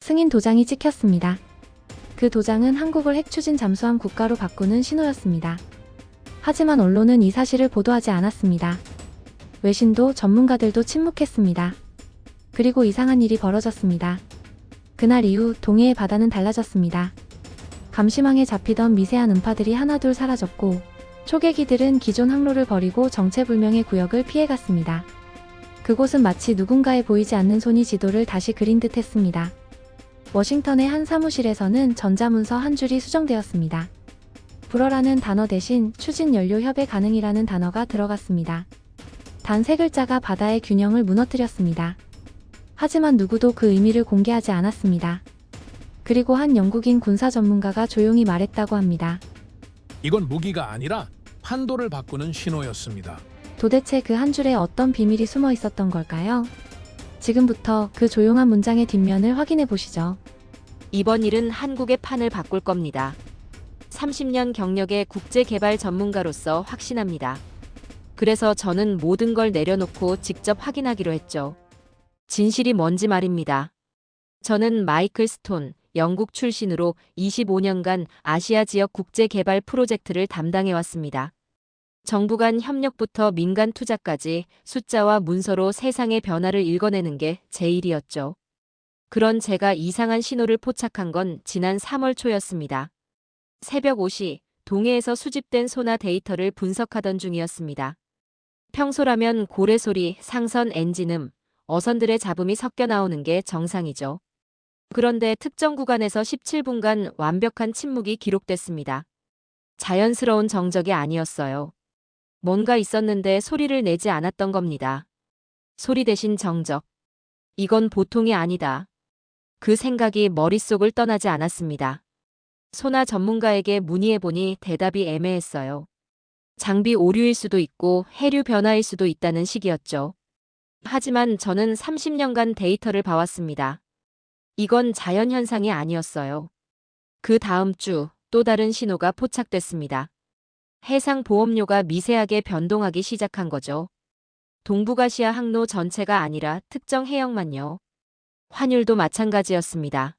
승인 도장이 찍혔습니다. 그 도장은 한국을 핵추진 잠수함 국가로 바꾸는 신호였습니다. 하지만 언론은 이 사실을 보도하지 않았습니다. 외신도 전문가들도 침묵했습니다. 그리고 이상한 일이 벌어졌습니다. 그날 이후 동해의 바다는 달라졌습니다. 감시망에 잡히던 미세한 음파들이 하나둘 사라졌고 초계기들은 기존 항로를 버리고 정체불명의 구역을 피해갔습니다. 그곳은 마치 누군가의 보이지 않는 손이 지도를 다시 그린 듯 했습니다. 워싱턴의 한 사무실에서는 전자문서 한 줄이 수정되었습니다. 불어라는 단어 대신 추진연료 협의 가능이라는 단어가 들어갔습니다. 단 3글자가 바다의 균형을 무너뜨렸습니다. 하지만 누구도 그 의미를 공개하지 않았습니다. 그리고 한 영국인 군사 전문가가 조용히 말했다고 합니다. 이건 무기가 아니라 판도를 바꾸는 신호였습니다. 도대체 그 한 줄에 어떤 비밀이 숨어 있었던 걸까요? 지금부터 그 조용한 문장의 뒷면을 확인해 보시죠. 이번 일은 한국의 판을 바꿀 겁니다. 30년 경력의 국제개발 전문가로서 확신합니다. 그래서 저는 모든 걸 내려놓고 직접 확인하기로 했죠. 진실이 뭔지 말입니다. 저는 마이클 스톤, 영국 출신으로 25년간 아시아 지역 국제개발 프로젝트를 담당해왔습니다. 정부 간 협력부터 민간 투자까지 숫자와 문서로 세상의 변화를 읽어내는 게 제 일이었죠. 그런 제가 이상한 신호를 포착한 건 지난 3월 초였습니다. 새벽 5시 동해에서 수집된 소나 데이터를 분석하던 중이었습니다. 평소라면 고래소리, 상선 엔진음, 어선들의 잡음이 섞여 나오는 게 정상이죠. 그런데 특정 구간에서 17분간 완벽한 침묵이 기록됐습니다. 자연스러운 정적이 아니었어요. 뭔가 있었는데 소리를 내지 않았던 겁니다. 소리 대신 정적. 이건 보통이 아니다. 그 생각이 머릿속을 떠나지 않았습니다. 소나 전문가에게 문의해보니 대답이 애매했어요. 장비 오류일 수도 있고 해류 변화일 수도 있다는 식이었죠. 하지만 저는 30년간 데이터를 봐왔습니다. 이건 자연현상이 아니었어요. 그 다음 주 또 다른 신호가 포착됐습니다. 해상 보험료가 미세하게 변동하기 시작한 거죠. 동북아시아 항로 전체가 아니라 특정 해역만요. 환율도 마찬가지였습니다.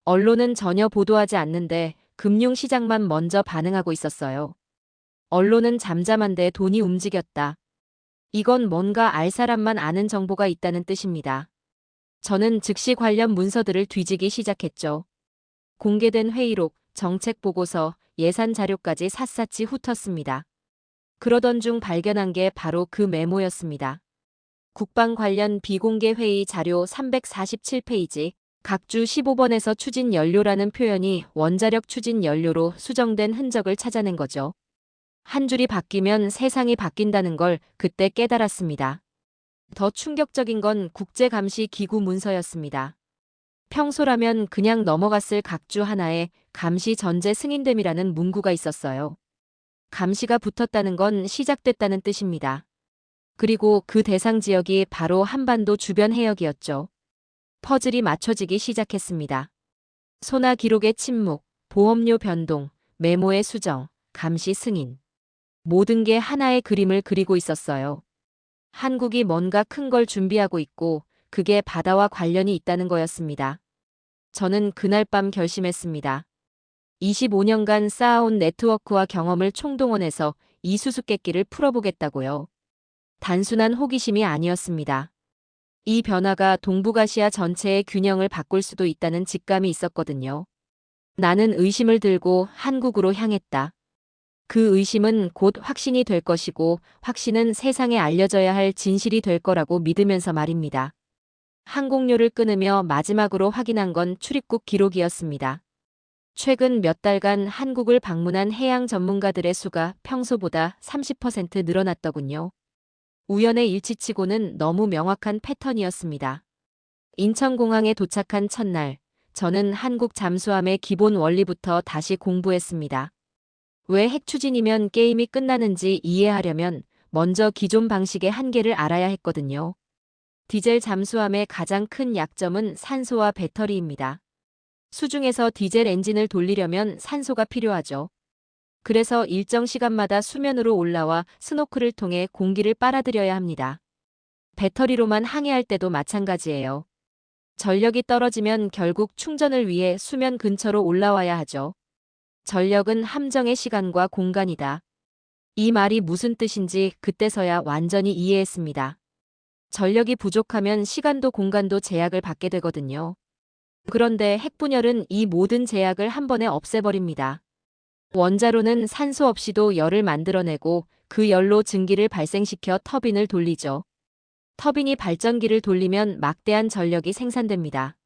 언론은 전혀 보도하지 않는데 금융시장만 먼저 반응하고 있었어요. 언론은 잠잠한데 돈이 움직였다. 이건 뭔가 알 사람만 아는 정보가 있다는 뜻입니다. 저는 즉시 관련 문서들을 뒤지기 시작했죠. 공개된 회의록, 정책 보고서, 예산 자료까지 샅샅이 훑었습니다. 그러던 중 발견한 게 바로 그 메모였습니다. 국방 관련 비공개 회의 자료 347페이지, 각주 15번에서 추진 연료라는 표현이 원자력 추진 연료로 수정된 흔적을 찾아낸 거죠. 한 줄이 바뀌면 세상이 바뀐다는 걸 그때 깨달았습니다. 더 충격적인 건 국제감시기구 문서였습니다. 평소라면 그냥 넘어갔을 각주 하나에 감시 전제 승인됨이라는 문구가 있었어요. 감시가 붙었다는 건 시작됐다는 뜻입니다. 그리고 그 대상 지역이 바로 한반도 주변 해역이었죠. 퍼즐이 맞춰지기 시작했습니다. 소나 기록의 침묵, 보험료 변동, 메모의 수정, 감시 승인. 모든 게 하나의 그림을 그리고 있었어요. 한국이 뭔가 큰 걸 준비하고 있고 그게 바다와 관련이 있다는 거였습니다. 저는 그날 밤 결심했습니다. 25년간 쌓아온 네트워크와 경험을 총동원해서 이 수수께끼를 풀어보겠다고요. 단순한 호기심이 아니었습니다. 이 변화가 동북아시아 전체의 균형을 바꿀 수도 있다는 직감이 있었거든요. 나는 의심을 들고 한국으로 향했다. 그 의심은 곧 확신이 될 것이고 확신은 세상에 알려져야 할 진실이 될 거라고 믿으면서 말입니다. 항공료를 끊으며 마지막으로 확인한 건 출입국 기록이었습니다. 최근 몇 달간 한국을 방문한 해양 전문가들의 수가 평소보다 30% 늘어났더군요. 우연의 일치치고는 너무 명확한 패턴이었습니다. 인천공항에 도착한 첫날, 저는 한국 잠수함의 기본 원리부터 다시 공부했습니다. 왜 핵추진이면 게임이 끝나는지 이해하려면 먼저 기존 방식의 한계를 알아야 했거든요. 디젤 잠수함의 가장 큰 약점은 산소와 배터리입니다. 수중에서 디젤 엔진을 돌리려면 산소가 필요하죠. 그래서 일정 시간마다 수면으로 올라와 스노클을 통해 공기를 빨아들여야 합니다. 배터리로만 항해할 때도 마찬가지예요. 전력이 떨어지면 결국 충전을 위해 수면 근처로 올라와야 하죠. 전력은 함정의 시간과 공간이다. 이 말이 무슨 뜻인지 그때서야 완전히 이해했습니다. 전력이 부족하면 시간도 공간도 제약을 받게 되거든요. 그런데 핵분열은 이 모든 제약을 한 번에 없애버립니다. 원자로는 산소 없이도 열을 만들어내고 그 열로 증기를 발생시켜 터빈을 돌리죠. 터빈이 발전기를 돌리면 막대한 전력이 생산됩니다.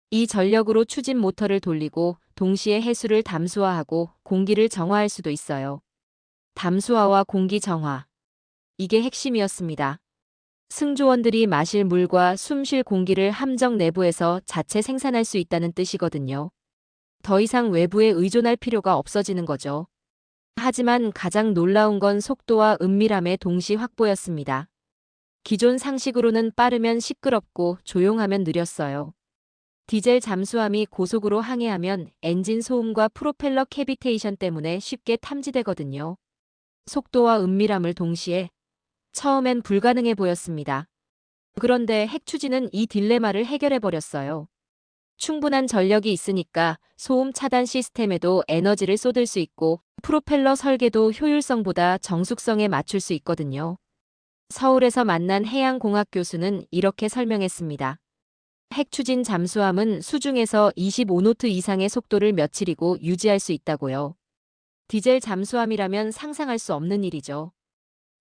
이 전력으로 추진 모터를 돌리고 동시에 해수를 담수화하고 공기를 정화할 수도 있어요. 담수화와 공기 정화. 이게 핵심이었습니다. 승조원들이 마실 물과 숨 쉴 공기를 함정 내부에서 자체 생산할 수 있다는 뜻이거든요. 더 이상 외부에 의존할 필요가 없어지는 거죠. 하지만 가장 놀라운 건 속도와 은밀함의 동시 확보였습니다. 기존 상식으로는 빠르면 시끄럽고 조용하면 느렸어요. 디젤 잠수함이 고속으로 항해하면 엔진 소음과 프로펠러 캐비테이션 때문에 쉽게 탐지되거든요. 속도와 은밀함을 동시에 처음엔 불가능해 보였습니다. 그런데 핵추진은 이 딜레마를 해결해버렸어요. 충분한 전력이 있으니까 소음 차단 시스템에도 에너지를 쏟을 수 있고 프로펠러 설계도 효율성보다 정숙성에 맞출 수 있거든요. 서울에서 만난 해양공학 교수는 이렇게 설명했습니다. 핵추진 잠수함은 수중에서 25노트 이상의 속도를 며칠이고 유지할 수 있다고요. 디젤 잠수함이라면 상상할 수 없는 일이죠.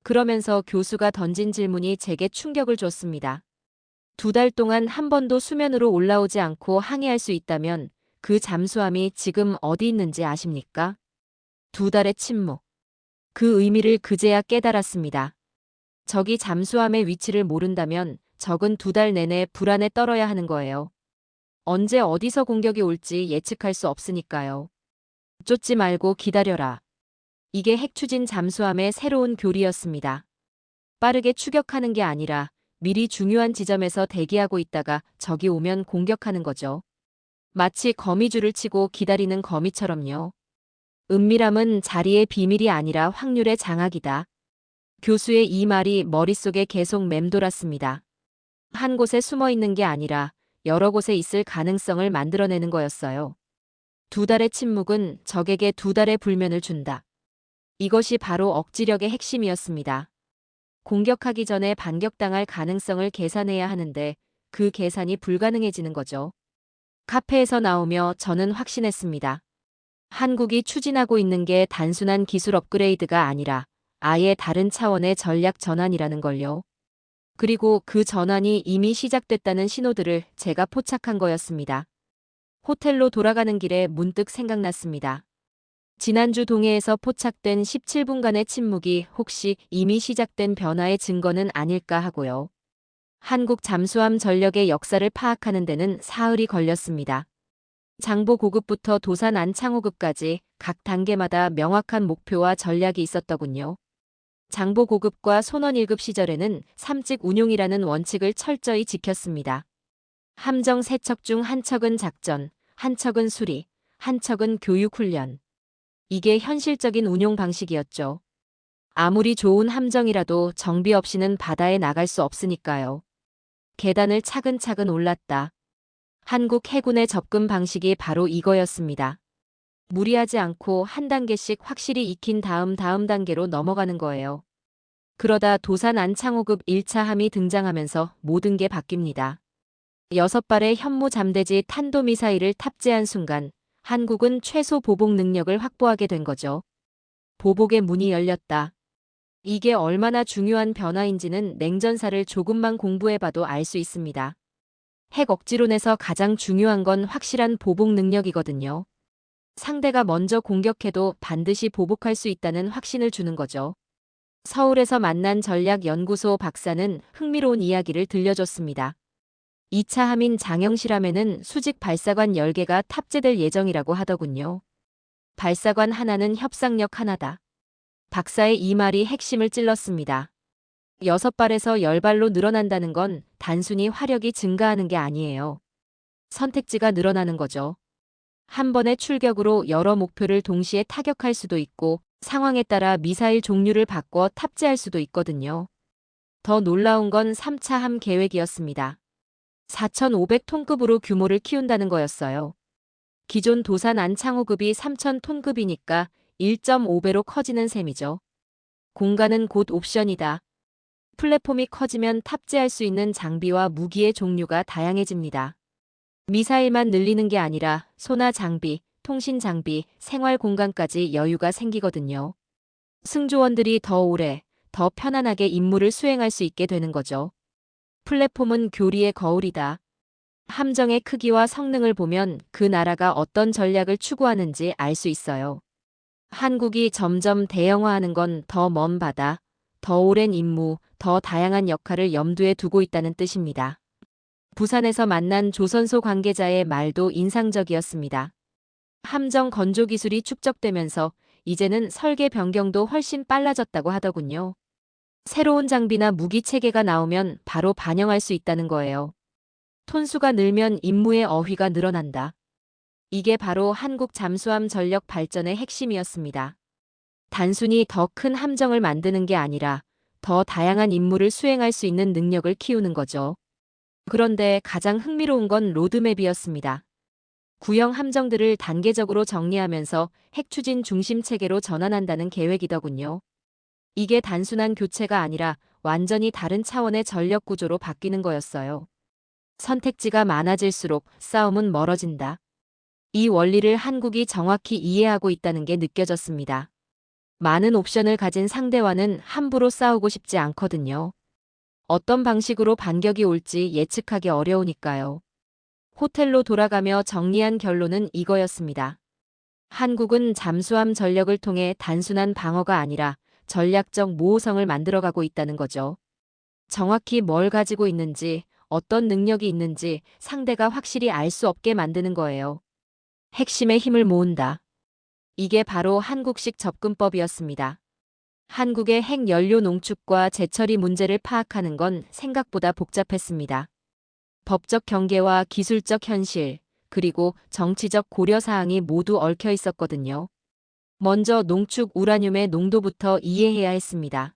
그러면서 교수가 던진 질문이 제게 충격을 줬습니다. 2달 동안 한 번도 수면으로 올라오지 않고 항해할 수 있다면 그 잠수함이 지금 어디 있는지 아십니까? 2달의 침묵. 그 의미를 그제야 깨달았습니다. 적이 잠수함의 위치를 모른다면 적은 2달 내내 불안에 떨어야 하는 거예요. 언제 어디서 공격이 올지 예측할 수 없으니까요. 쫓지 말고 기다려라. 이게 핵추진 잠수함의 새로운 교리였습니다. 빠르게 추격하는 게 아니라 미리 중요한 지점에서 대기하고 있다가 적이 오면 공격하는 거죠. 마치 거미줄을 치고 기다리는 거미처럼요. 은밀함은 자리의 비밀이 아니라 확률의 장악이다. 교수의 이 말이 머릿속에 계속 맴돌았습니다. 한 곳에 숨어 있는 게 아니라 여러 곳에 있을 가능성을 만들어내는 거였어요. 2달의 침묵은 적에게 2달의 불면을 준다. 이것이 바로 억지력의 핵심이었습니다. 공격하기 전에 반격당할 가능성을 계산해야 하는데 그 계산이 불가능해지는 거죠. 카페에서 나오며 저는 확신했습니다. 한국이 추진하고 있는 게 단순한 기술 업그레이드가 아니라 아예 다른 차원의 전략 전환이라는 걸요. 그리고 그 전환이 이미 시작됐다는 신호들을 제가 포착한 거였습니다. 호텔로 돌아가는 길에 문득 생각났습니다. 지난주 동해에서 포착된 17분간의 침묵이 혹시 이미 시작된 변화의 증거는 아닐까 하고요. 한국 잠수함 전력의 역사를 파악하는 데는 사흘이 걸렸습니다. 장보 고급부터 도산 안창호급까지 각 단계마다 명확한 목표와 전략이 있었더군요. 장보 고급과 손원 1급 시절에는 삼직 운용이라는 원칙을 철저히 지켰습니다. 함정 3척 중 한 척은 작전, 한 척은 수리, 한 척은 교육 훈련. 이게 현실적인 운용 방식이었죠. 아무리 좋은 함정이라도 정비 없이는 바다에 나갈 수 없으니까요. 계단을 차근차근 올랐다. 한국 해군의 접근 방식이 바로 이거였습니다. 무리하지 않고 한 단계씩 확실히 익힌 다음 단계로 넘어가는 거예요. 그러다 도산 안창호급 1차 함이 등장하면서 모든 게 바뀝니다. 6발의 현무 잠대지 탄도미사일을 탑재한 순간 한국은 최소 보복 능력을 확보하게 된 거죠. 보복의 문이 열렸다. 이게 얼마나 중요한 변화인지는 냉전사를 조금만 공부해봐도 알 수 있습니다. 핵 억지론에서 가장 중요한 건 확실한 보복 능력이거든요. 상대가 먼저 공격해도 반드시 보복할 수 있다는 확신을 주는 거죠. 서울에서 만난 전략연구소 박사는 흥미로운 이야기를 들려줬습니다. 2차 함인 장영실함에는 수직 발사관 10개가 탑재될 예정이라고 하더군요. 발사관 하나는 협상력 하나다. 박사의 이 말이 핵심을 찔렀습니다. 6발에서 10발로 늘어난다는 건 단순히 화력이 증가하는 게 아니에요. 선택지가 늘어나는 거죠. 한 번의 출격으로 여러 목표를 동시에 타격할 수도 있고 상황에 따라 미사일 종류를 바꿔 탑재할 수도 있거든요. 더 놀라운 건 3차 함 계획이었습니다. 4,500톤급으로 규모를 키운다는 거였어요. 기존 도산 안창호급이 3,000톤급이니까 1.5배로 커지는 셈이죠. 공간은 곧 옵션이다. 플랫폼이 커지면 탑재할 수 있는 장비와 무기의 종류가 다양해집니다. 미사일만 늘리는 게 아니라 소나 장비, 통신 장비, 생활 공간까지 여유가 생기거든요. 승조원들이 더 오래, 더 편안하게 임무를 수행할 수 있게 되는 거죠. 플랫폼은 교리의 거울이다. 함정의 크기와 성능을 보면 그 나라가 어떤 전략을 추구하는지 알 수 있어요. 한국이 점점 대형화하는 건 더 먼 바다, 더 오랜 임무, 더 다양한 역할을 염두에 두고 있다는 뜻입니다. 부산에서 만난 조선소 관계자의 말도 인상적이었습니다. 함정 건조 기술이 축적되면서 이제는 설계 변경도 훨씬 빨라졌다고 하더군요. 새로운 장비나 무기 체계가 나오면 바로 반영할 수 있다는 거예요. 톤수가 늘면 임무의 어휘가 늘어난다. 이게 바로 한국 잠수함 전력 발전의 핵심이었습니다. 단순히 더 큰 함정을 만드는 게 아니라 더 다양한 임무를 수행할 수 있는 능력을 키우는 거죠. 그런데 가장 흥미로운 건 로드맵이었습니다. 구형 함정들을 단계적으로 정리하면서 핵추진 중심 체계로 전환한다는 계획이더군요. 이게 단순한 교체가 아니라 완전히 다른 차원의 전력 구조로 바뀌는 거였어요. 선택지가 많아질수록 싸움은 멀어진다. 이 원리를 한국이 정확히 이해하고 있다는 게 느껴졌습니다. 많은 옵션을 가진 상대와는 함부로 싸우고 싶지 않거든요. 어떤 방식으로 반격이 올지 예측하기 어려우니까요. 호텔로 돌아가며 정리한 결론은 이거였습니다. 한국은 잠수함 전력을 통해 단순한 방어가 아니라 전략적 모호성을 만들어가고 있다는 거죠. 정확히 뭘 가지고 있는지, 어떤 능력이 있는지 상대가 확실히 알 수 없게 만드는 거예요. 핵심의 힘을 모은다. 이게 바로 한국식 접근법이었습니다. 한국의 핵연료 농축과 재처리 문제를 파악하는 건 생각보다 복잡했습니다. 법적 경계와 기술적 현실, 그리고 정치적 고려사항이 모두 얽혀 있었거든요. 먼저 농축 우라늄의 농도부터 이해해야 했습니다.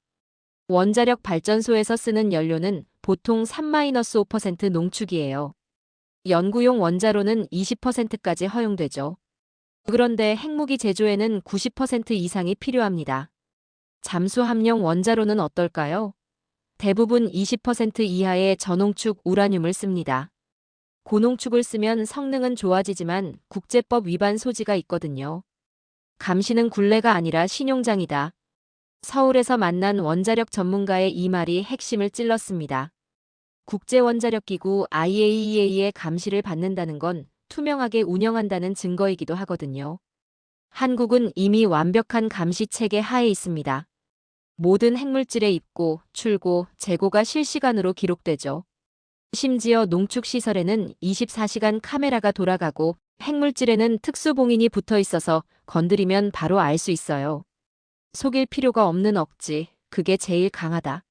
원자력 발전소에서 쓰는 연료는 보통 3-5% 농축이에요. 연구용 원자로는 20%까지 허용되죠. 그런데 핵무기 제조에는 90% 이상이 필요합니다. 잠수함용 원자로는 어떨까요? 대부분 20% 이하의 저농축 우라늄을 씁니다. 고농축을 쓰면 성능은 좋아지지만 국제법 위반 소지가 있거든요. 감시는 굴레가 아니라 신용장이다. 서울에서 만난 원자력 전문가의 이 말이 핵심을 찔렀습니다. 국제원자력기구 IAEA의 감시를 받는다는 건 투명하게 운영한다는 증거이기도 하거든요. 한국은 이미 완벽한 감시 체계 하에 있습니다. 모든 핵물질의 입고, 출고, 재고가 실시간으로 기록되죠. 심지어 농축시설에는 24시간 카메라가 돌아가고 핵물질에는 특수봉인이 붙어 있어서 건드리면 바로 알 수 있어요. 속일 필요가 없는 억지, 그게 제일 강하다.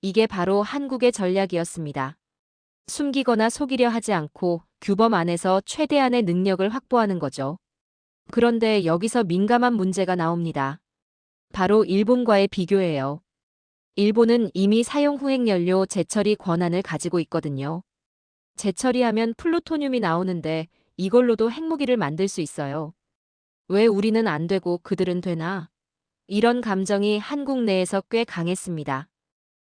이게 바로 한국의 전략이었습니다. 숨기거나 속이려 하지 않고 규범 안에서 최대한의 능력을 확보하는 거죠. 그런데 여기서 민감한 문제가 나옵니다. 바로 일본과의 비교예요. 일본은 이미 사용 후 핵연료 재처리 권한을 가지고 있거든요. 재처리하면 플루토늄이 나오는데 이걸로도 핵무기를 만들 수 있어요. 왜 우리는 안 되고 그들은 되나? 이런 감정이 한국 내에서 꽤 강했습니다.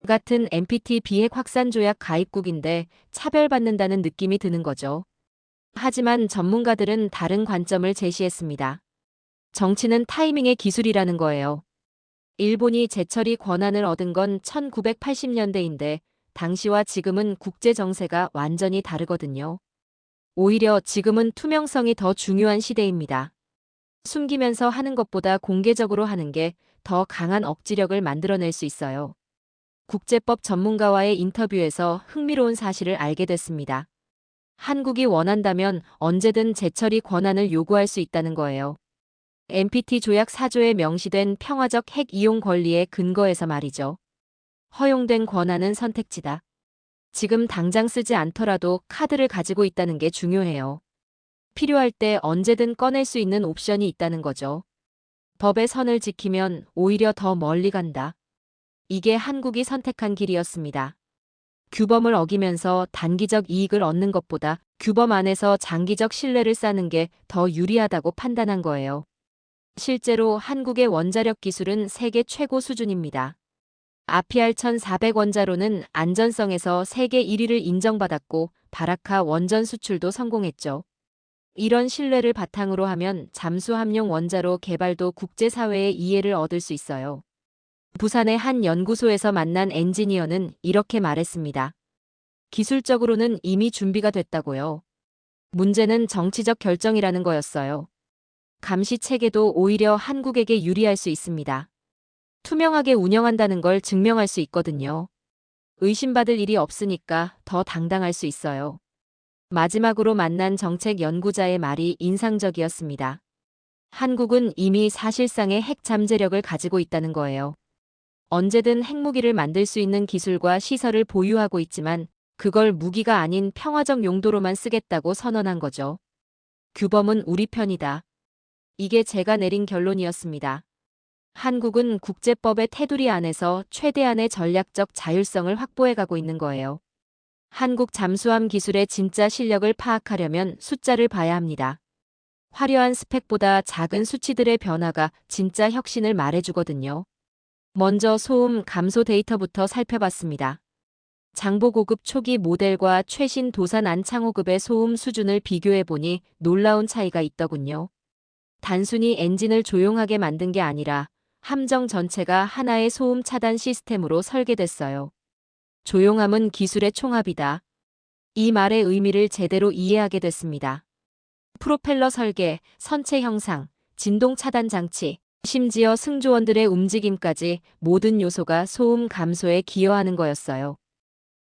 같은 NPT 비핵 확산 조약 가입국인데 차별받는다는 느낌이 드는 거죠. 하지만 전문가들은 다른 관점을 제시했습니다. 정치는 타이밍의 기술이라는 거예요. 일본이 재처리 권한을 얻은 건 1980년대인데 당시와 지금은 국제 정세가 완전히 다르거든요. 오히려 지금은 투명성이 더 중요한 시대입니다. 숨기면서 하는 것보다 공개적으로 하는 게 더 강한 억지력을 만들어낼 수 있어요. 국제법 전문가와의 인터뷰에서 흥미로운 사실을 알게 됐습니다. 한국이 원한다면 언제든 재처리 권한을 요구할 수 있다는 거예요. NPT 조약 4조에 명시된 평화적 핵 이용 권리에 근거해서 말이죠. 허용된 권한은 선택지다. 지금 당장 쓰지 않더라도 카드를 가지고 있다는 게 중요해요. 필요할 때 언제든 꺼낼 수 있는 옵션이 있다는 거죠. 법의 선을 지키면 오히려 더 멀리 간다. 이게 한국이 선택한 길이었습니다. 규범을 어기면서 단기적 이익을 얻는 것보다 규범 안에서 장기적 신뢰를 쌓는 게 더 유리하다고 판단한 거예요. 실제로 한국의 원자력 기술은 세계 최고 수준입니다. RPR 1400 원자로는 안전성에서 세계 1위를 인정받았고 바라카 원전 수출도 성공했죠. 이런 신뢰를 바탕으로 하면 잠수함용 원자로 개발도 국제사회의 이해를 얻을 수 있어요. 부산의 한 연구소에서 만난 엔지니어는 이렇게 말했습니다. 기술적으로는 이미 준비가 됐다고요. 문제는 정치적 결정이라는 거였어요. 감시 체계도 오히려 한국에게 유리할 수 있습니다. 투명하게 운영한다는 걸 증명할 수 있거든요. 의심받을 일이 없으니까 더 당당할 수 있어요. 마지막으로 만난 정책 연구자의 말이 인상적이었습니다. 한국은 이미 사실상의 핵 잠재력을 가지고 있다는 거예요. 언제든 핵무기를 만들 수 있는 기술과 시설을 보유하고 있지만 그걸 무기가 아닌 평화적 용도로만 쓰겠다고 선언한 거죠. 규범은 우리 편이다. 이게 제가 내린 결론이었습니다. 한국은 국제법의 테두리 안에서 최대한의 전략적 자율성을 확보해가고 있는 거예요. 한국 잠수함 기술의 진짜 실력을 파악하려면 숫자를 봐야 합니다. 화려한 스펙보다 작은 수치들의 변화가 진짜 혁신을 말해주거든요. 먼저 소음 감소 데이터부터 살펴봤습니다. 장보고급 초기 모델과 최신 도산 안창호급의 소음 수준을 비교해보니 놀라운 차이가 있더군요. 단순히 엔진을 조용하게 만든 게 아니라 함정 전체가 하나의 소음 차단 시스템으로 설계됐어요. 조용함은 기술의 총합이다. 이 말의 의미를 제대로 이해하게 됐습니다. 프로펠러 설계, 선체 형상, 진동 차단 장치, 심지어 승조원들의 움직임까지 모든 요소가 소음 감소에 기여하는 거였어요.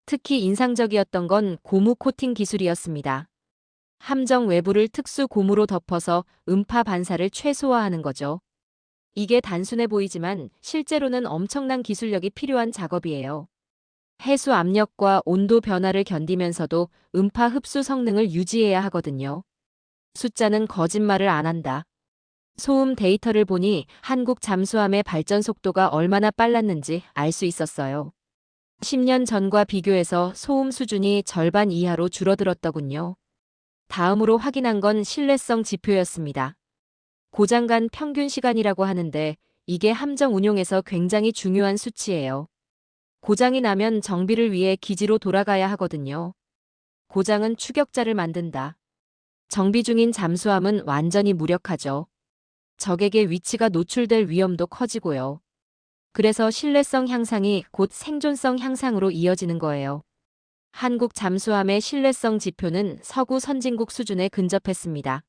특히 인상적이었던 건 고무 코팅 기술이었습니다. 함정 외부를 특수 고무로 덮어서 음파 반사를 최소화하는 거죠. 이게 단순해 보이지만 실제로는 엄청난 기술력이 필요한 작업이에요. 해수 압력과 온도 변화를 견디면서도 음파 흡수 성능을 유지해야 하거든요. 숫자는 거짓말을 안 한다. 소음 데이터를 보니 한국 잠수함의 발전 속도가 얼마나 빨랐는지 알 수 있었어요. 10년 전과 비교해서 소음 수준이 절반 이하로 줄어들었더군요. 다음으로 확인한 건 신뢰성 지표였습니다. 고장간 평균 시간이라고 하는데 이게 함정 운용에서 굉장히 중요한 수치예요. 고장이 나면 정비를 위해 기지로 돌아가야 하거든요. 고장은 추격자를 만든다. 정비 중인 잠수함은 완전히 무력하죠. 적에게 위치가 노출될 위험도 커지고요. 그래서 신뢰성 향상이 곧 생존성 향상으로 이어지는 거예요. 한국 잠수함의 신뢰성 지표는 서구 선진국 수준에 근접했습니다.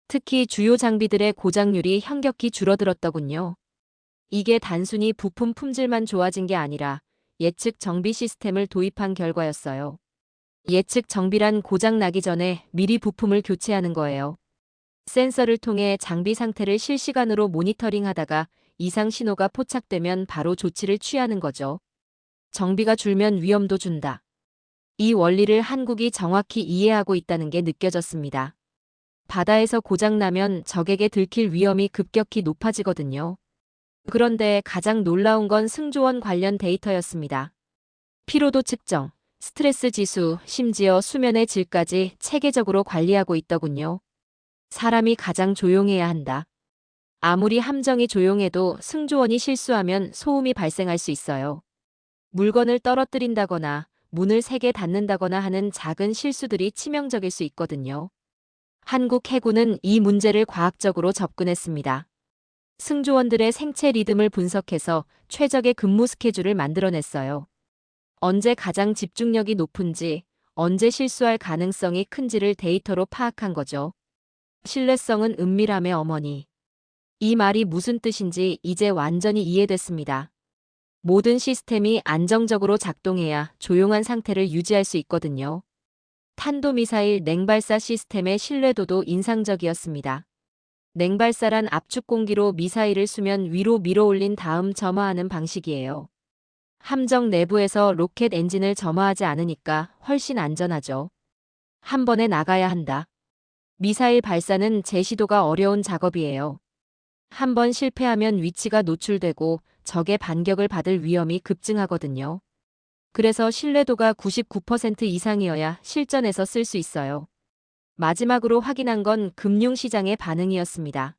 특히 주요 장비들의 고장률이 현격히 줄어들었더군요. 이게 단순히 부품 품질만 좋아진 게 아니라 예측 정비 시스템을 도입한 결과였어요. 예측 정비란 고장 나기 전에 미리 부품을 교체하는 거예요. 센서를 통해 장비 상태를 실시간으로 모니터링하다가 이상 신호가 포착되면 바로 조치를 취하는 거죠. 정비가 줄면 위험도 준다. 이 원리를 한국이 정확히 이해하고 있다는 게 느껴졌습니다. 바다에서 고장나면 적에게 들킬 위험이 급격히 높아지거든요. 그런데 가장 놀라운 건 승조원 관련 데이터였습니다. 피로도 측정, 스트레스 지수, 심지어 수면의 질까지 체계적으로 관리하고 있더군요. 사람이 가장 조용해야 한다. 아무리 함정이 조용해도 승조원이 실수하면 소음이 발생할 수 있어요. 물건을 떨어뜨린다거나 문을 세게 닫는다거나 하는 작은 실수들이 치명적일 수 있거든요. 한국 해군은 이 문제를 과학적으로 접근했습니다. 승조원들의 생체 리듬을 분석해서 최적의 근무 스케줄을 만들어냈어요. 언제 가장 집중력이 높은지, 언제 실수할 가능성이 큰지를 데이터로 파악한 거죠. 신뢰성은 은밀함의 어머니. 이 말이 무슨 뜻인지 이제 완전히 이해됐습니다. 모든 시스템이 안정적으로 작동해야 조용한 상태를 유지할 수 있거든요. 탄도미사일 냉발사 시스템의 신뢰도도 인상적이었습니다. 냉발사란 압축 공기로 미사일을 수면 위로 밀어올린 다음 점화하는 방식이에요. 함정 내부에서 로켓 엔진을 점화하지 않으니까 훨씬 안전하죠. 한 번에 나가야 한다. 미사일 발사는 제시도가 어려운 작업이에요. 한 번 실패하면 위치가 노출되고 적의 반격을 받을 위험이 급증하거든요. 그래서 신뢰도가 99% 이상이어야 실전에서 쓸 수 있어요. 마지막으로 확인한 건 금융시장의 반응이었습니다.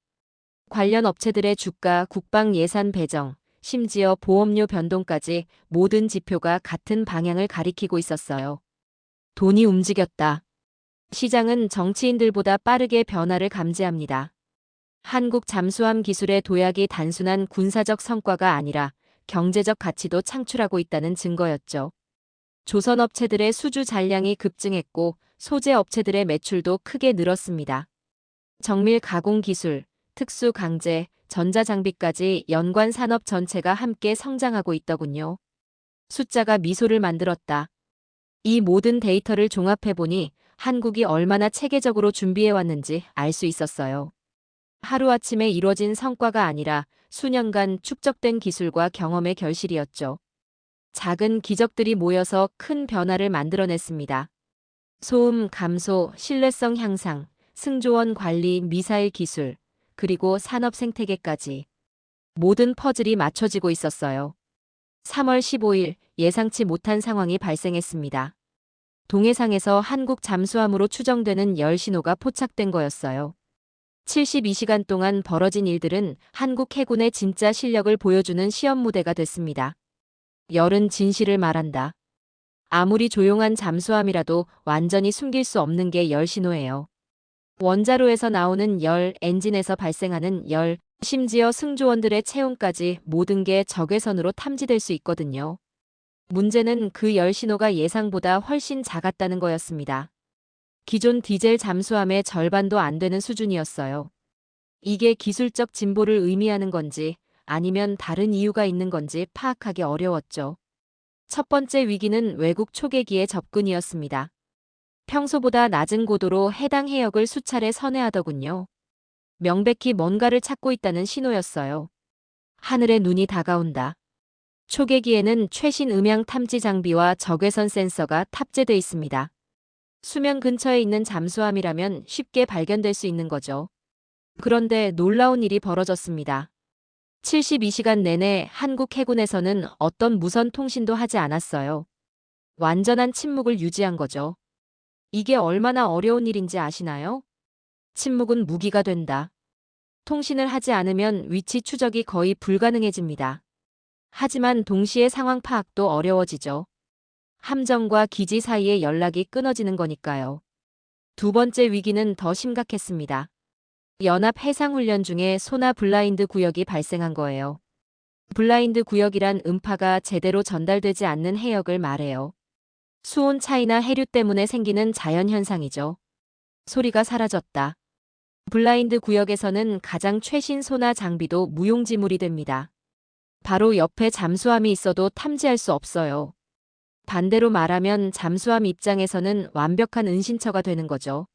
관련 업체들의 주가, 국방 예산 배정, 심지어 보험료 변동까지 모든 지표가 같은 방향을 가리키고 있었어요. 돈이 움직였다. 시장은 정치인들보다 빠르게 변화를 감지합니다. 한국 잠수함 기술의 도약이 단순한 군사적 성과가 아니라 경제적 가치도 창출하고 있다는 증거였죠. 조선 업체들의 수주 잔량이 급증했고 소재 업체들의 매출도 크게 늘었습니다. 정밀 가공 기술, 특수 강제, 전자장비까지 연관 산업 전체가 함께 성장하고 있더군요. 숫자가 미소를 만들었다. 이 모든 데이터를 종합해보니 한국이 얼마나 체계적으로 준비해왔는지 알 수 있었어요. 하루아침에 이뤄진 성과가 아니라 수년간 축적된 기술과 경험의 결실이었죠. 작은 기적들이 모여서 큰 변화를 만들어냈습니다. 소음 감소, 신뢰성 향상, 승조원 관리, 미사일 기술, 그리고 산업 생태계까지 모든 퍼즐이 맞춰지고 있었어요. 3월 15일 예상치 못한 상황이 발생했습니다. 동해상에서 한국 잠수함으로 추정되는 열 신호가 포착된 거였어요. 72시간 동안 벌어진 일들은 한국 해군의 진짜 실력을 보여주는 시험 무대가 됐습니다. 열은 진실을 말한다. 아무리 조용한 잠수함이라도 완전히 숨길 수 없는 게 열 신호예요. 원자로에서 나오는 열, 엔진에서 발생하는 열, 심지어 승조원들의 체온까지 모든 게 적외선으로 탐지될 수 있거든요. 문제는 그 열 신호가 예상보다 훨씬 작았다는 거였습니다. 기존 디젤 잠수함의 절반도 안 되는 수준이었어요. 이게 기술적 진보를 의미하는 건지 아니면 다른 이유가 있는 건지 파악하기 어려웠죠. 첫 번째 위기는 외국 초계기의 접근이었습니다. 평소보다 낮은 고도로 해당 해역을 수차례 선회하더군요. 명백히 뭔가를 찾고 있다는 신호였어요. 하늘에 눈이 다가온다. 초계기에는 최신 음향 탐지 장비와 적외선 센서가 탑재돼 있습니다. 수면 근처에 있는 잠수함이라면 쉽게 발견될 수 있는 거죠. 그런데 놀라운 일이 벌어졌습니다. 72시간 내내 한국 해군에서는 어떤 무선 통신도 하지 않았어요. 완전한 침묵을 유지한 거죠. 이게 얼마나 어려운 일인지 아시나요? 침묵은 무기가 된다. 통신을 하지 않으면 위치 추적이 거의 불가능해집니다. 하지만 동시에 상황 파악도 어려워지죠. 함정과 기지 사이의 연락이 끊어지는 거니까요. 두 번째 위기는 더 심각했습니다. 연합 해상훈련 중에 소나 블라인드 구역이 발생한 거예요. 블라인드 구역이란 음파가 제대로 전달되지 않는 해역을 말해요. 수온 차이나 해류 때문에 생기는 자연현상이죠. 소리가 사라졌다. 블라인드 구역에서는 가장 최신 소나 장비도 무용지물이 됩니다. 바로 옆에 잠수함이 있어도 탐지할 수 없어요. 반대로 말하면 잠수함 입장에서는 완벽한 은신처가 되는 거죠.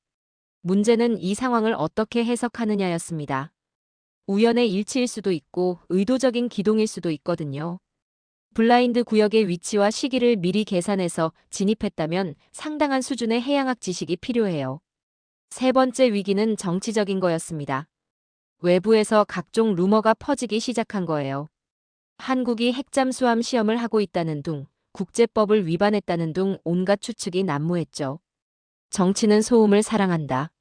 문제는 이 상황을 어떻게 해석하느냐였습니다. 우연의 일치일 수도 있고 의도적인 기동일 수도 있거든요. 블라인드 구역의 위치와 시기를 미리 계산해서 진입했다면 상당한 수준의 해양학 지식이 필요해요. 세 번째 위기는 정치적인 거였습니다. 외부에서 각종 루머가 퍼지기 시작한 거예요. 한국이 핵잠수함 시험을 하고 있다는 둥, 국제법을 위반했다는 둥 온갖 추측이 난무했죠. 정치는 소음을 사랑한다.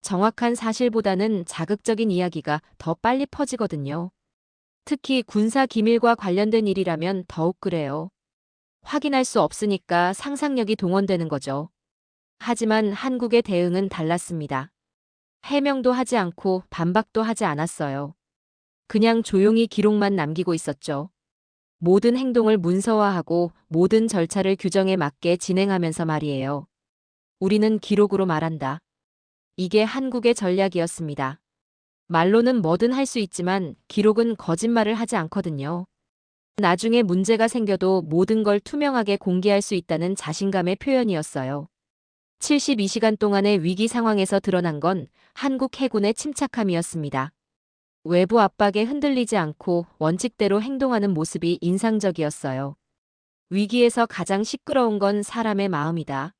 정확한 사실보다는 자극적인 이야기가 더 빨리 퍼지거든요. 특히 군사 기밀과 관련된 일이라면 더욱 그래요. 확인할 수 없으니까 상상력이 동원되는 거죠. 하지만 한국의 대응은 달랐습니다. 해명도 하지 않고 반박도 하지 않았어요. 그냥 조용히 기록만 남기고 있었죠. 모든 행동을 문서화하고 모든 절차를 규정에 맞게 진행하면서 말이에요. 우리는 기록으로 말한다. 이게 한국의 전략이었습니다. 말로는 뭐든 할 수 있지만 기록은 거짓말을 하지 않거든요. 나중에 문제가 생겨도 모든 걸 투명하게 공개할 수 있다는 자신감의 표현이었어요. 72시간 동안의 위기 상황에서 드러난 건 한국 해군의 침착함이었습니다. 외부 압박에 흔들리지 않고 원칙대로 행동하는 모습이 인상적이었어요. 위기에서 가장 시끄러운 건 사람의 마음이다.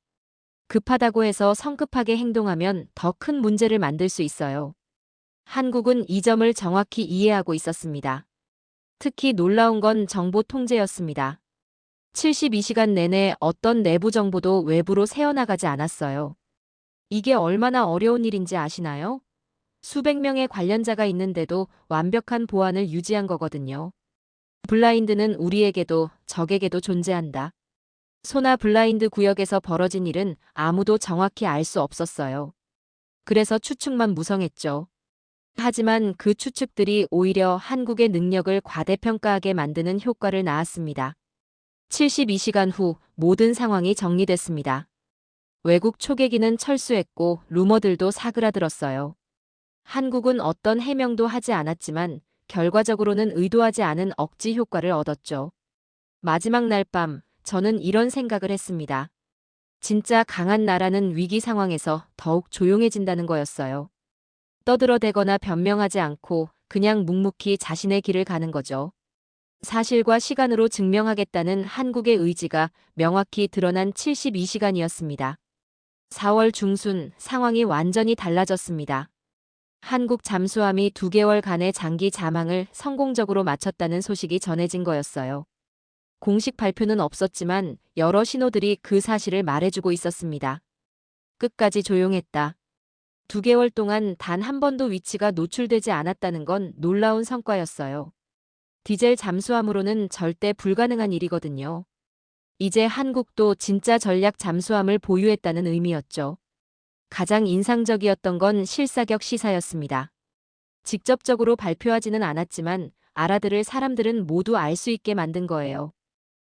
급하다고 해서 성급하게 행동하면 더 큰 문제를 만들 수 있어요. 한국은 이 점을 정확히 이해하고 있었습니다. 특히 놀라운 건 정보 통제였습니다. 72시간 내내 어떤 내부 정보도 외부로 새어나가지 않았어요. 이게 얼마나 어려운 일인지 아시나요? 수백 명의 관련자가 있는데도 완벽한 보안을 유지한 거거든요. 블라인드는 우리에게도 적에게도 존재한다. 소나 블라인드 구역에서 벌어진 일은 아무도 정확히 알 수 없었어요. 그래서 추측만 무성했죠. 하지만 그 추측들이 오히려 한국의 능력을 과대평가하게 만드는 효과를 낳았습니다. 72시간 후 모든 상황이 정리됐습니다. 외국 초계기는 철수했고 루머들도 사그라들었어요. 한국은 어떤 해명도 하지 않았지만 결과적으로는 의도하지 않은 억지 효과를 얻었죠. 마지막 날 밤, 저는 이런 생각을 했습니다. 진짜 강한 나라는 위기 상황에서 더욱 조용해진다는 거였어요. 떠들어대거나 변명하지 않고 그냥 묵묵히 자신의 길을 가는 거죠. 사실과 시간으로 증명하겠다는 한국의 의지가 명확히 드러난 72시간이었습니다. 4월 중순 상황이 완전히 달라졌습니다. 한국 잠수함이 2개월간의 장기 잠항을 성공적으로 마쳤다는 소식이 전해진 거였어요. 공식 발표는 없었지만 여러 신호들이 그 사실을 말해주고 있었습니다. 끝까지 조용했다. 2개월 동안 단 한 번도 위치가 노출되지 않았다는 건 놀라운 성과였어요. 디젤 잠수함으로는 절대 불가능한 일이거든요. 이제 한국도 진짜 전략 잠수함을 보유했다는 의미였죠. 가장 인상적이었던 건 실사격 시사였습니다. 직접적으로 발표하지는 않았지만 알아들을 사람들은 모두 알 수 있게 만든 거예요.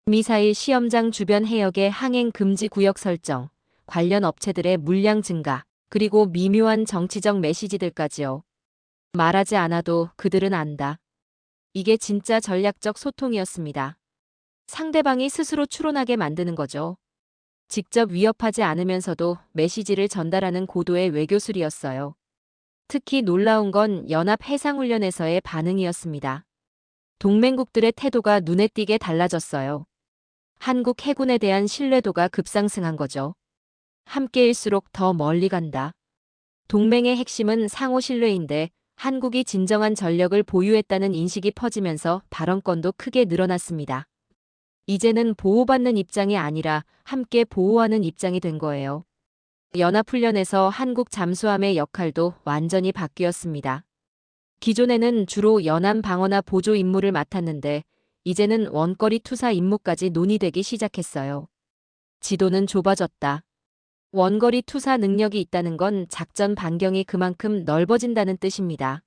미사일 시험장 주변 해역의 항행 금지 구역 설정, 관련 업체들의 물량 증가, 그리고 미묘한 정치적 메시지들까지요. 말하지 않아도 그들은 안다. 이게 진짜 전략적 소통이었습니다. 상대방이 스스로 추론하게 만드는 거죠. 직접 위협하지 않으면서도 메시지를 전달하는 고도의 외교술이었어요. 특히 놀라운 건 연합해상훈련에서의 반응이었습니다. 동맹국들의 태도가 눈에 띄게 달라졌어요. 한국 해군에 대한 신뢰도가 급상승한 거죠. 함께일수록 더 멀리 간다. 동맹의 핵심은 상호 신뢰인데 한국이 진정한 전력을 보유했다는 인식이 퍼지면서 발언권도 크게 늘어났습니다. 이제는 보호받는 입장이 아니라 함께 보호하는 입장이 된 거예요. 연합훈련에서 한국 잠수함의 역할도 완전히 바뀌었습니다. 기존에는 주로 연안 방어나 보조 임무를 맡았는데 이제는 원거리 투사 임무까지 논의되기 시작했어요. 지도는 좁아졌다. 원거리 투사 능력이 있다는 건 작전 반경이 그만큼 넓어진다는 뜻입니다.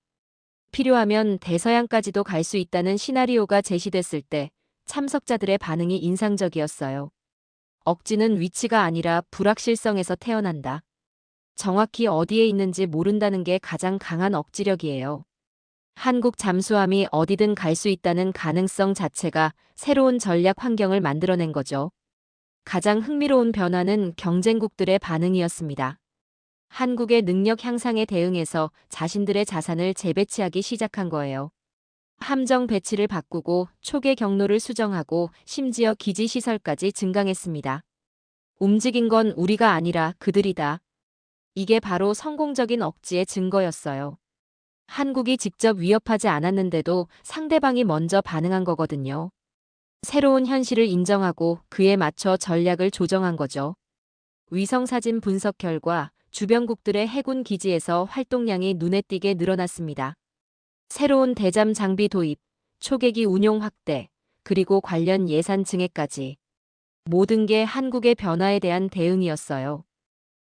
필요하면 대서양까지도 갈 수 있다는 시나리오가 제시됐을 때 참석자들의 반응이 인상적이었어요. 억지는 위치가 아니라 불확실성에서 태어난다. 정확히 어디에 있는지 모른다는 게 가장 강한 억지력이에요. 한국 잠수함이 어디든 갈 수 있다는 가능성 자체가 새로운 전략 환경을 만들어낸 거죠. 가장 흥미로운 변화는 경쟁국들의 반응이었습니다. 한국의 능력 향상에 대응해서 자신들의 자산을 재배치하기 시작한 거예요. 함정 배치를 바꾸고 초계 경로를 수정하고 심지어 기지 시설까지 증강했습니다. 움직인 건 우리가 아니라 그들이다. 이게 바로 성공적인 억지의 증거였어요. 한국이 직접 위협하지 않았는데도 상대방이 먼저 반응한 거거든요. 새로운 현실을 인정하고 그에 맞춰 전략을 조정한 거죠. 위성사진 분석 결과 주변국들의 해군 기지에서 활동량이 눈에 띄게 늘어났습니다. 새로운 대잠 장비 도입, 초계기 운용 확대, 그리고 관련 예산 증액까지. 모든 게 한국의 변화에 대한 대응이었어요.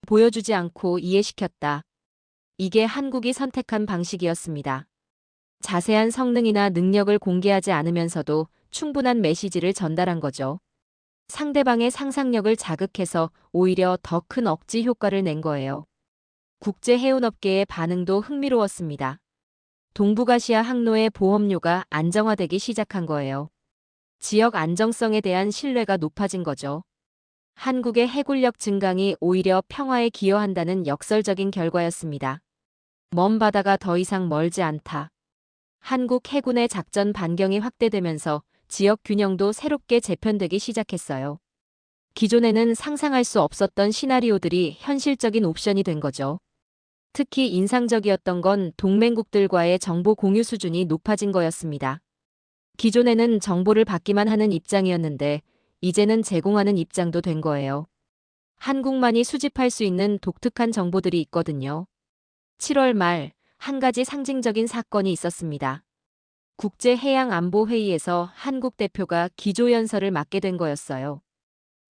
보여주지 않고 이해시켰다. 이게 한국이 선택한 방식이었습니다. 자세한 성능이나 능력을 공개하지 않으면서도 충분한 메시지를 전달한 거죠. 상대방의 상상력을 자극해서 오히려 더 큰 억지 효과를 낸 거예요. 국제 해운업계의 반응도 흥미로웠습니다. 동북아시아 항로의 보험료가 안정화되기 시작한 거예요. 지역 안정성에 대한 신뢰가 높아진 거죠. 한국의 해군력 증강이 오히려 평화에 기여한다는 역설적인 결과였습니다. 먼 바다가 더 이상 멀지 않다. 한국 해군의 작전 반경이 확대되면서 지역 균형도 새롭게 재편되기 시작했어요. 기존에는 상상할 수 없었던 시나리오들이 현실적인 옵션이 된 거죠. 특히 인상적이었던 건 동맹국들과의 정보 공유 수준이 높아진 거였습니다. 기존에는 정보를 받기만 하는 입장이었는데 이제는 제공하는 입장도 된 거예요. 한국만이 수집할 수 있는 독특한 정보들이 있거든요. 7월 말 한 가지 상징적인 사건이 있었습니다. 국제해양안보회의에서 한국 대표가 기조연설을 맡게 된 거였어요.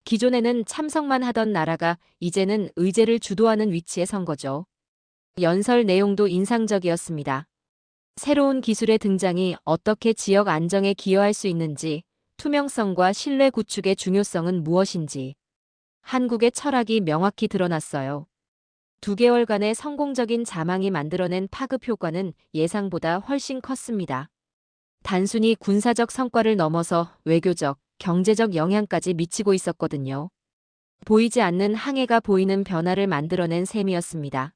기존에는 참석만 하던 나라가 이제는 의제를 주도하는 위치에 선 거죠. 연설 내용도 인상적이었습니다. 새로운 기술의 등장이 어떻게 지역 안정에 기여할 수 있는지, 투명성과 신뢰 구축의 중요성은 무엇인지, 한국의 철학이 명확히 드러났어요. 2개월간의 성공적인 자망이 만들어낸 파급 효과는 예상보다 훨씬 컸습니다. 단순히 군사적 성과를 넘어서 외교적, 경제적 영향까지 미치고 있었거든요. 보이지 않는 항해가 보이는 변화를 만들어낸 셈이었습니다.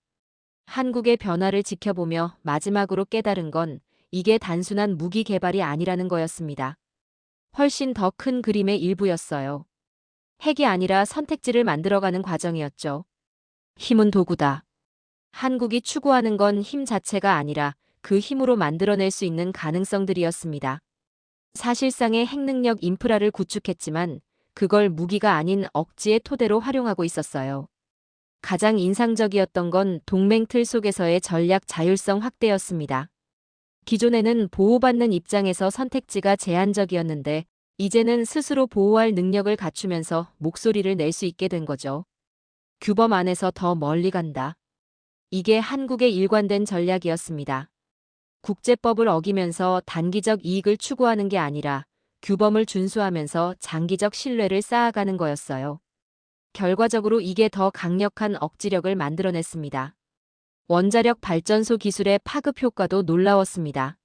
한국의 변화를 지켜보며 마지막으로 깨달은 건 이게 단순한 무기 개발이 아니라는 거였습니다. 훨씬 더 큰 그림의 일부였어요. 핵이 아니라 선택지를 만들어가는 과정이었죠. 힘은 도구다. 한국이 추구하는 건 힘 자체가 아니라 그 힘으로 만들어낼 수 있는 가능성들이었습니다. 사실상의 핵능력 인프라를 구축했지만 그걸 무기가 아닌 억지의 토대로 활용하고 있었어요. 가장 인상적이었던 건 동맹 틀 속에서의 전략 자율성 확대였습니다. 기존에는 보호받는 입장에서 선택지가 제한적이었는데 이제는 스스로 보호할 능력을 갖추면서 목소리를 낼 수 있게 된 거죠. 규범 안에서 더 멀리 간다. 이게 한국의 일관된 전략이었습니다. 국제법을 어기면서 단기적 이익을 추구하는 게 아니라 규범을 준수하면서 장기적 신뢰를 쌓아가는 거였어요. 결과적으로 이게 더 강력한 억지력을 만들어냈습니다. 원자력 발전소 기술의 파급 효과도 놀라웠습니다.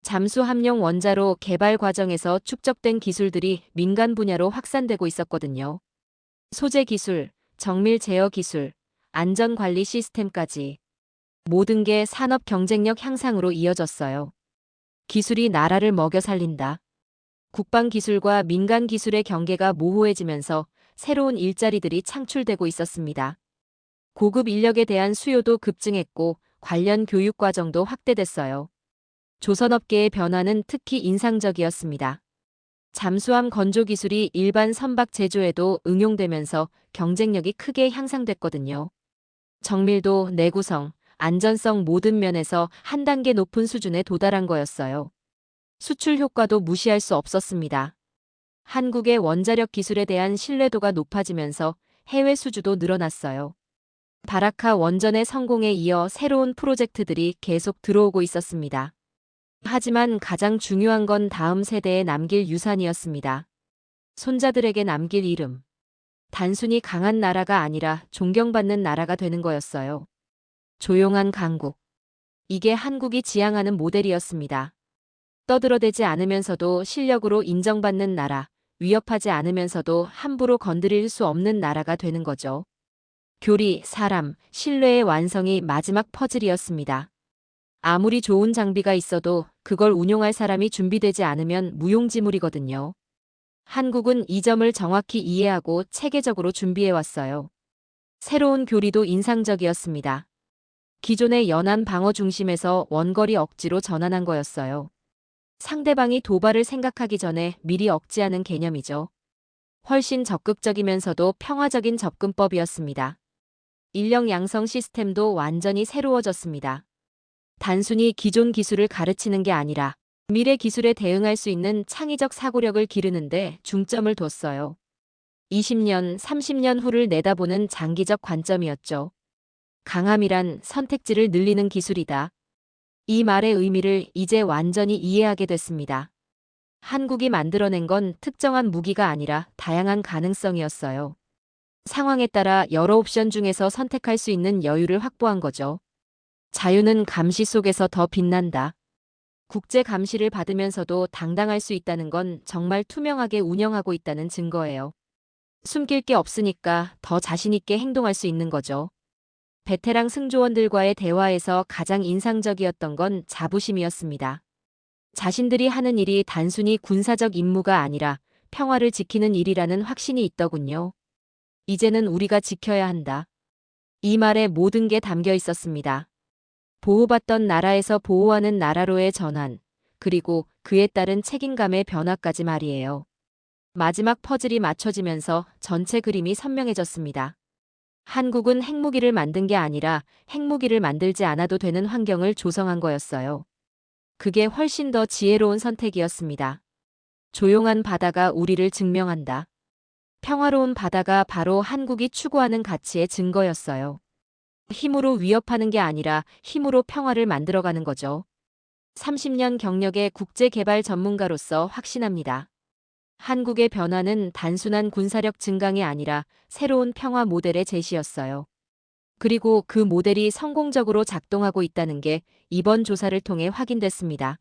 잠수함용 원자로 개발 과정에서 축적된 기술들이 민간 분야로 확산되고 있었거든요. 소재 기술, 정밀 제어 기술, 안전관리 시스템까지 모든 게 산업 경쟁력 향상으로 이어졌어요. 기술이 나라를 먹여 살린다. 국방 기술과 민간 기술의 경계가 모호해지면서 새로운 일자리들이 창출되고 있었습니다. 고급 인력에 대한 수요도 급증했고 관련 교육 과정도 확대됐어요. 조선업계의 변화는 특히 인상적이었습니다. 잠수함 건조 기술이 일반 선박 제조에도 응용되면서 경쟁력이 크게 향상됐거든요. 정밀도, 내구성, 안전성 모든 면에서 한 단계 높은 수준에 도달한 거였어요. 수출 효과도 무시할 수 없었습니다. 한국의 원자력 기술에 대한 신뢰도가 높아지면서 해외 수주도 늘어났어요. 바라카 원전의 성공에 이어 새로운 프로젝트들이 계속 들어오고 있었습니다. 하지만 가장 중요한 건 다음 세대에 남길 유산이었습니다. 손자들에게 남길 이름. 단순히 강한 나라가 아니라 존경받는 나라가 되는 거였어요. 조용한 강국. 이게 한국이 지향하는 모델이었습니다. 떠들어대지 않으면서도 실력으로 인정받는 나라, 위협하지 않으면서도 함부로 건드릴 수 없는 나라가 되는 거죠. 교리, 사람, 신뢰의 완성이 마지막 퍼즐이었습니다. 아무리 좋은 장비가 있어도 그걸 운용할 사람이 준비되지 않으면 무용지물이거든요. 한국은 이 점을 정확히 이해하고 체계적으로 준비해왔어요. 새로운 교리도 인상적이었습니다. 기존의 연안 방어 중심에서 원거리 억지로 전환한 거였어요. 상대방이 도발을 생각하기 전에 미리 억제하는 개념이죠. 훨씬 적극적이면서도 평화적인 접근법이었습니다. 인력 양성 시스템도 완전히 새로워졌습니다. 단순히 기존 기술을 가르치는 게 아니라 미래 기술에 대응할 수 있는 창의적 사고력을 기르는데 중점을 뒀어요. 20년, 30년 후를 내다보는 장기적 관점이었죠. 강함이란 선택지를 늘리는 기술이다. 이 말의 의미를 이제 완전히 이해하게 됐습니다. 한국이 만들어낸 건 특정한 무기가 아니라 다양한 가능성이었어요. 상황에 따라 여러 옵션 중에서 선택할 수 있는 여유를 확보한 거죠. 자유는 감시 속에서 더 빛난다. 국제 감시를 받으면서도 당당할 수 있다는 건 정말 투명하게 운영하고 있다는 증거예요. 숨길 게 없으니까 더 자신 있게 행동할 수 있는 거죠. 베테랑 승조원들과의 대화에서 가장 인상적이었던 건 자부심이었습니다. 자신들이 하는 일이 단순히 군사적 임무가 아니라 평화를 지키는 일이라는 확신이 있더군요. 이제는 우리가 지켜야 한다. 이 말에 모든 게 담겨 있었습니다. 보호받던 나라에서 보호하는 나라로의 전환, 그리고 그에 따른 책임감의 변화까지 말이에요. 마지막 퍼즐이 맞춰지면서 전체 그림이 선명해졌습니다. 한국은 핵무기를 만든 게 아니라 핵무기를 만들지 않아도 되는 환경을 조성한 거였어요. 그게 훨씬 더 지혜로운 선택이었습니다. 조용한 바다가 우리를 증명한다. 평화로운 바다가 바로 한국이 추구하는 가치의 증거였어요. 힘으로 위협하는 게 아니라 힘으로 평화를 만들어가는 거죠. 30년 경력의 국제개발 전문가로서 확신합니다. 한국의 변화는 단순한 군사력 증강이 아니라 새로운 평화 모델의 제시였어요. 그리고 그 모델이 성공적으로 작동하고 있다는 게 이번 조사를 통해 확인됐습니다.